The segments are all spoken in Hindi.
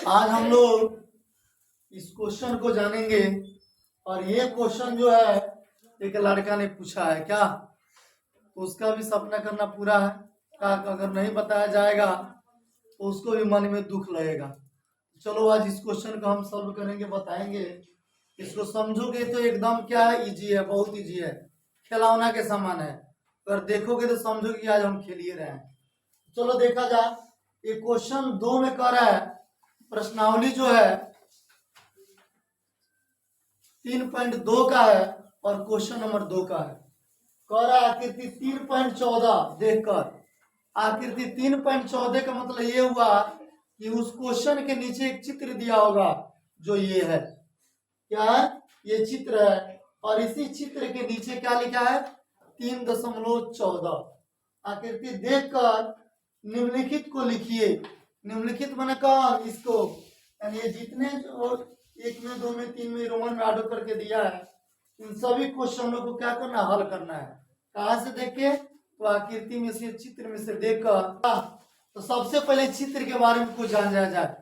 आज हम लोग इस क्वेश्चन को जानेंगे। और ये क्वेश्चन जो है एक लड़का ने पूछा है क्या, तो उसका भी सपना करना पूरा है। क्या अगर नहीं बताया जाएगा तो उसको भी मन में दुख लगेगा। चलो आज इस क्वेश्चन को हम सॉल्व करेंगे, बताएंगे। इसको समझोगे तो एकदम क्या है, इजी है, बहुत इजी है, खिलौना के समान है। अगर देखोगे तो समझोगे कि आज हम खेल ही रहे हैं। चलो देखा जाए। ये क्वेश्चन 2 में कर रहा है, प्रश्नावली जो है 3.2 का है और क्वेश्चन नंबर 2 का है। कह रहा है आकृति 3.14 देखकर। आकृति 3.14 का मतलब ये हुआ कि उस क्वेश्चन के नीचे एक चित्र दिया होगा जो ये है। क्या है? ये चित्र है और इसी चित्र के नीचे क्या लिखा है, 3.14। आकृति देखकर निम्नलिखित को लिखिए। निम्नलिखित मैंने कहा इसको, यानी ये जितने जो 1 में 2 में 3 में रोमन में आर्डर करके दिया है, इन सभी क्वेश्चनों को क्या करना, हल करना है। कहाँ से देखे, तो आकृति में से, चित्र में से देखकर। तो सबसे पहले चित्र के बारे में कुछ जान जाए।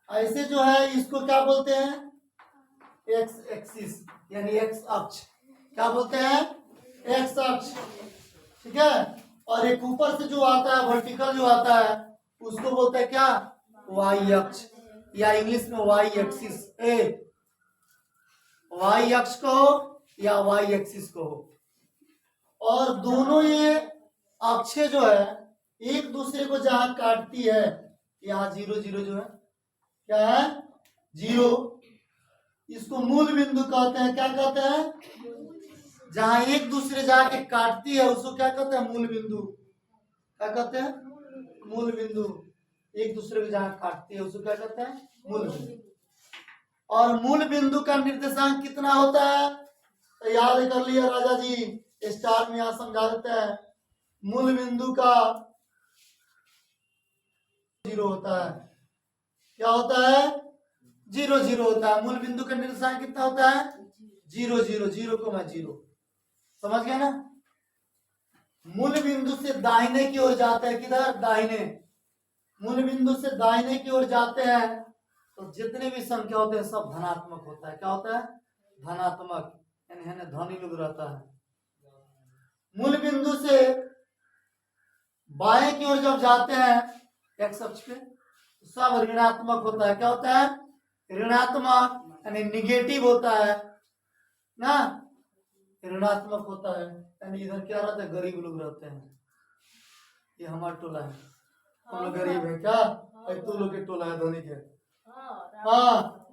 ऐसे जो है इसको क्या बोलते हैं, एक्स एक्सिस, यानी एक्स अक्ष। क्या बोलते हैं, एक्स अक्ष। ठीक है। और एक ऊपर से जो आता है वर्टिकल जो आता है उसको बोलते हैं क्या, वाई अक्ष, या इंग्लिश में वाई एक्सिस। वाई अक्ष को या वाई एक्सिस को। और दोनों ये अक्षे जो है एक दूसरे को जहां काटती है, यहाँ 0 0 जो है क्या है, 0, इसको मूल बिंदु कहते हैं। क्या कहते हैं, जहां एक दूसरे जाके काटती है उसको क्या कहते हैं, मूल बिंदु। क्या कहते हैं, मूल बिंदु। एक दूसरे को जहां काटती है उसको क्या कहते हैं, मूल बिंदु। और मूल बिंदु का निर्देशांक कितना होता है, तो याद कर लिया राजा जी, स्टार में यहां समझा देते हैं। मूल बिंदु का 0 होता है। क्या होता है, 0 0 होता है। मूल बिंदु का निर्देशांक कितना होता है, 0 0 0,0। समझ गया ना। मूल बिंदु से दाहिने की ओर जाते हैं, किधर, दाहिने। मूल बिंदु से दाहिने की ओर जाते हैं तो जितने भी संख्या होते हैं सब धनात्मक होता है। क्या होता है, धनात्मक, यानी धनी लोग रहता है। मूल बिंदु से बाएं की ओर जब जाते हैं एक्स अक्ष पे तो सब ऋणात्मक होता है। क्या होता है, ऋणात्मक, यानी निगेटिव होता है ना, ऋणात्मक होता है। यानी इधर क्या रहता है, गरीब लोग रहते हैं। ये हमारा टोला है, हम लोग गरीब है क्या, तू लोग के टोला है धनी के। हाँ,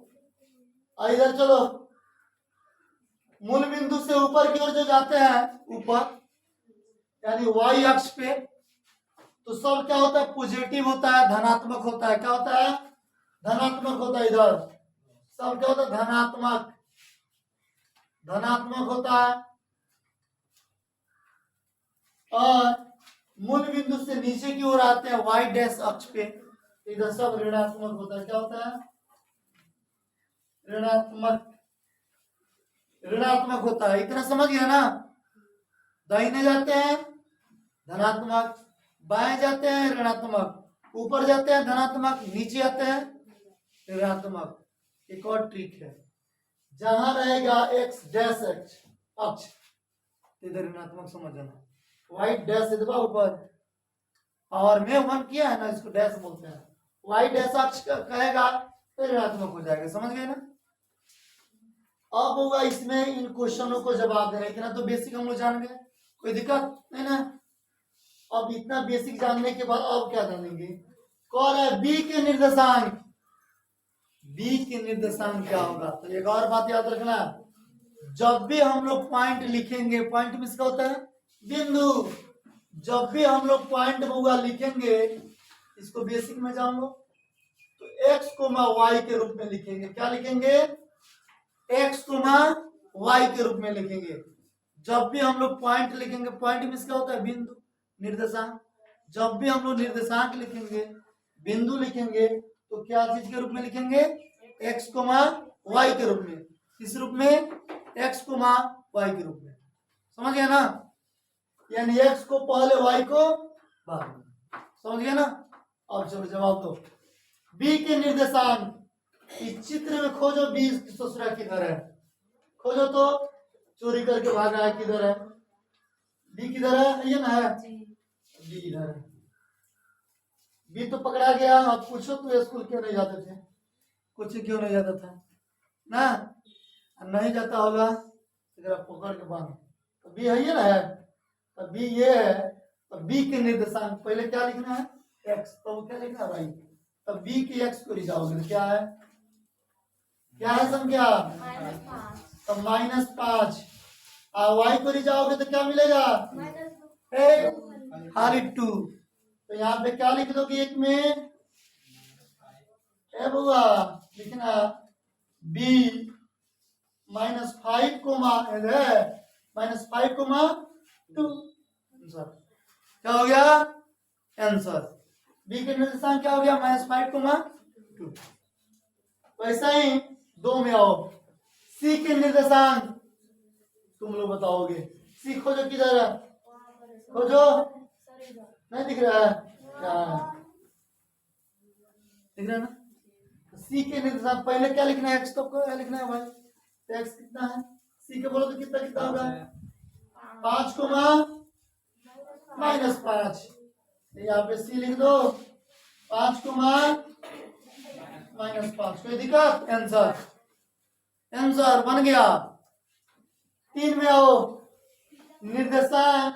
इधर चलो। मूल बिंदु से ऊपर की ओर जो जाते हैं, ऊपर यानी वाई अक्ष पे, तो सब क्या होता है, पॉजिटिव होता है, धनात्मक होता है। क्या होता है, धनात्मक होता है। इधर सब क्या होता है, धनात्मक, धनात्मक होता है। और मूल बिंदु से नीचे की ओर आते हैं वाई डैश अक्ष पे, इधर सब ऋणात्मक होता है। क्या होता है, ऋणात्मक, ऋणात्मक होता है। इतना समझ गया ना। दाहिने जाते हैं धनात्मक, बाएं जाते हैं ऋणात्मक, ऊपर जाते हैं धनात्मक, नीचे आते हैं ऋणात्मक। एक और ट्रिक है, जहां रहेगा एक्स डैश अक्ष, इधर ऋणात्मक समझ जाना। वाई डैश इधर ऊपर, और में 1 किया है ना, इसको डैश बोलते हैं। वाई डैश अक्ष कहेगा तो ऋणात्मक हो जाएगा। समझ गए ना। अब होगा इसमें इन क्वेश्चनों को जवाब देना। इतना तो बेसिक हम लोग जान गए, कोई दिक्कत नहीं ना। अब इतना बेसिक जानने के बाद अब क्या जानेंगे, कौन है बी के निर्देशांक। बी के निर्देशांक क्या होगा, तो एक और बात याद रखना, जब भी हम लोग पॉइंट लिखेंगे, पॉइंट में इसका होता है बिंदु। जब भी हम लोग पॉइंट होगा लिखेंगे, इसको बेसिक में जान लो, तो एक्स कोमा वाई के रूप में लिखेंगे। क्या लिखेंगे, एक्स कोमा वाई के रूप में लिखेंगे। जब भी हम लोग पॉइंट लिखेंगे, पॉइंट में इसका होता है बिंदु, निर्देशांक। जब भी हम लोग निर्देशांक लिखेंगे, बिंदु लिखेंगे, तो क्या चीज के रूप में लिखेंगे, एक्स कोमा वाई के रूप में। किस रूप में, एक्स कोमा वाई के रूप में। समझ गया ना। यानी एक्स को पहले, वाई को बाद में। समझ गया ना। अब चलो जवाब दो। बी के निर्देशांक इस चित्र में खोजो। बी ससुरा किधर है, खोजो तो। चोरी करके भागा है, किधर है? बी किधर है? ये ना है, बी इधर है। बी तो पकड़ा गया। अब पूछो तो स्कूल क्यों नहीं जाते थे, कोचिंग क्यों नहीं जाता था ना? नहीं जाता होगा तो पकड़ के बांधो। तो बी है, ये ना है, तो बी ये है। तो बी के निर्देशांक पहले क्या लिखना है? एक्स। तो क्या लिखना है भाई? तो बी की एक्स को जाओगे तो क्या है? क्या है संख्या? तो -5। और वाई को जाओगे तो क्या मिलेगा? खाली 2। तो यहाँ पे क्या लिख दोगे? एक में बुआ लिखना बी -5 कोमा -5 2। क्या हो गया आंसर? बी के निर्देशांक क्या हो गया? -5 2। वैसा ही 2 में आओ। सी के निर्देशांक तुम लोग बताओगे। सी खोजो, किधर है? खोजो, नहीं दिख रहा है क्या? दिख रहा है ना? सी के निर्देशांक पहले क्या लिखना है? एक्स तो क्या लिखना है भाई? तो एक्स कितना है? सी के बोलो तो कितना कितना होगा? 5 कोमा -5। यहाँ पे सी लिख दो, 5 कोमा -5। कोई दिक्कत? आंसर, आंसर बन गया। 3 में आओ। निर्देशांक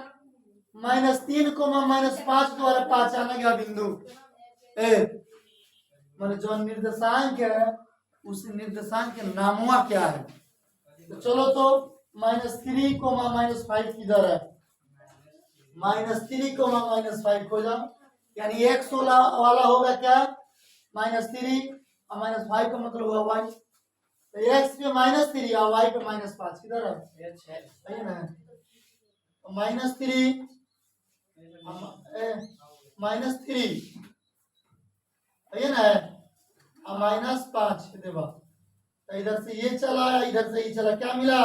-3 कोमा -5 द्वारा पहचाना गया बिंदु ए। मतलब जो निर्देशांक है उस निर्देशांक के नामुआ क्या है? तो चलो तो -3 कोमा -5 किधर है? -3 कोमा -5 खोजा। यानी एक्स वाला होगा क्या? -3 और -5 का मतलब हुआ वाई। तो एक्स पे -3 और वाई पे -5 किधर है? सही ना? -3 -3 है ना, और -5 देवा। तो इधर से ये चला, इधर से ये चला, क्या मिला?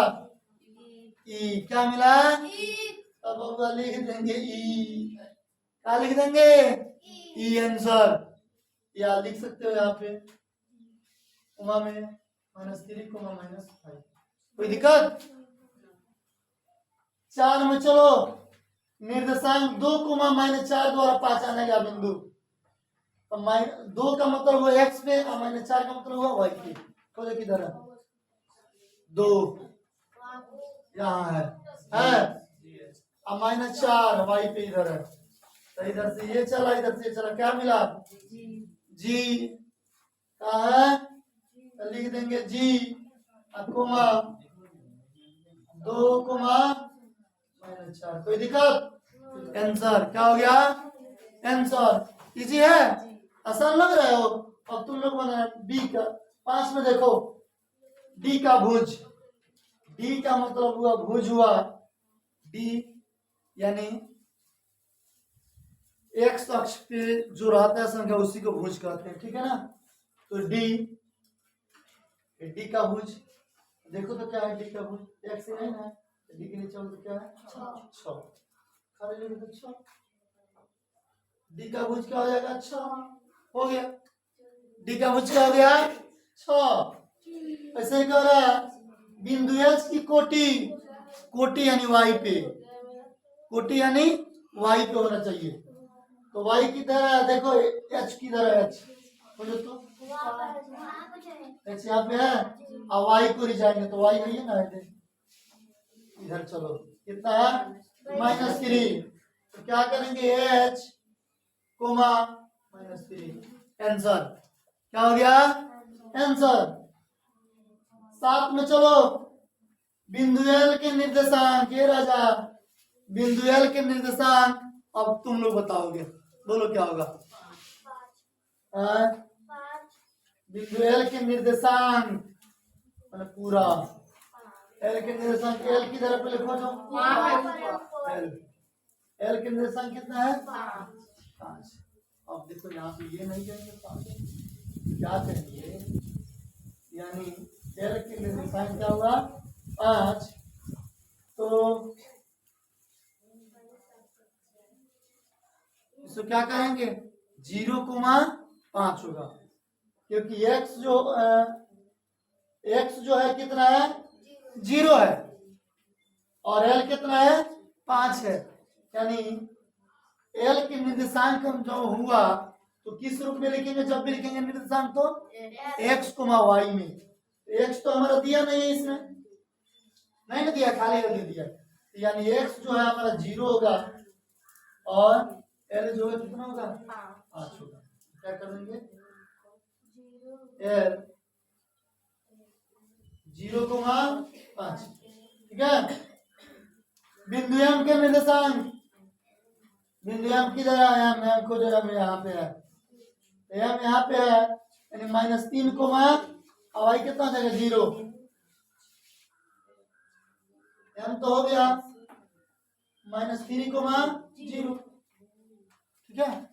ई। क्या मिला? अब लिख देंगे ई। क्या लिख देंगे? ई आंसर। या लिख सकते हो यहाँ पे उमा में -3 कोमा -5। कोई दिक्कत? 4 में चलो। निर्देशांक 2 कोमा -4 द्वारा पहचाना गया बिंदु। तो 2 का मतलब हुआ एक्स पे और -4 का मतलब हुआ वाई पे। खोजो किधर है? 2 यहाँ है और -4 वाई पे इधर है। तो इधर से ये चला, इधर से ये चला, क्या मिला? जी। कहा है? तो लिख देंगे जी कोमा 2 कोमा -4। कोई दिक्कत? आंसर क्या हो गया? आंसर इजी है, आसान लग रहा है। अब तुम लोग बना बी का 5 में देखो। डी का भुज। डी का मतलब हुआ भुज हुआ डी, यानी एक्स अक्ष पे जो रहता है संख्या उसी को भुज कहते हैं, ठीक है ना? तो डी का भुज देखो तो क्या है? डी का भुज एक्स है ना, डी के नीचे तो क्या है? 6। खाली लिख दो 6। डी का भुज क्या हो जाएगा? 6 हो गया। डी का भुज क्या हो गया? 6। ऐसे ही कह रहा है बिंदु एच की कोटि। कोटि यानी वाई पे, कोटि यानी वाई पे होना चाहिए। तो वाई किधर है? देखो एच किधर है? एच बोलो तो एच यहाँ पे है और वाई को जाएंगे तो वाई है ना, इधर चलो। कितना है? -3। तो क्या करेंगे? H coma -3। आंसर क्या हो गया? आंसर। 7 में चलो। बिंदु एल के निर्देशांक, ये राजा बिंदु एल के निर्देशांक। अब तुम लोग बताओगे, बोलो क्या होगा? बिंदु एल के निर्देशांक मतलब पूरा एल के निर्देशांक। एल की तरफ पहले खोजो। एल के निर्देशांक कितना है? 5। अब देखो यहाँ पे ये नहीं कहेंगे 5, क्या कहेंगे? यानी एल के निर्देशांक क्या हुआ? 5। तो इसको क्या कहेंगे? 0,5 होगा, क्योंकि x जो है कितना है, 0 है, और l कितना है, 5 है। यानी l की निर्देशांक हम जो हुआ तो किस रूप में लिखेंगे, जब भी लिखेंगे निर्देशांक तो x, y में। x तो हमारा दिया नहीं है, इसमें नहीं ना दिया, खाली दे दिया। यानी x जो है हमारा 0 होगा और l जो है कितना होगा, 5 होगा। क्या करेंगे, l 0,5, ठीक है। बिंदु m के निर्देशांक, बिंदु m की जगह m को जगह में यहाँ पे है, m यहाँ पे है, यानी -3 कोमा y कितना जगह 0, m तो हो गया -3,0, ठीक है।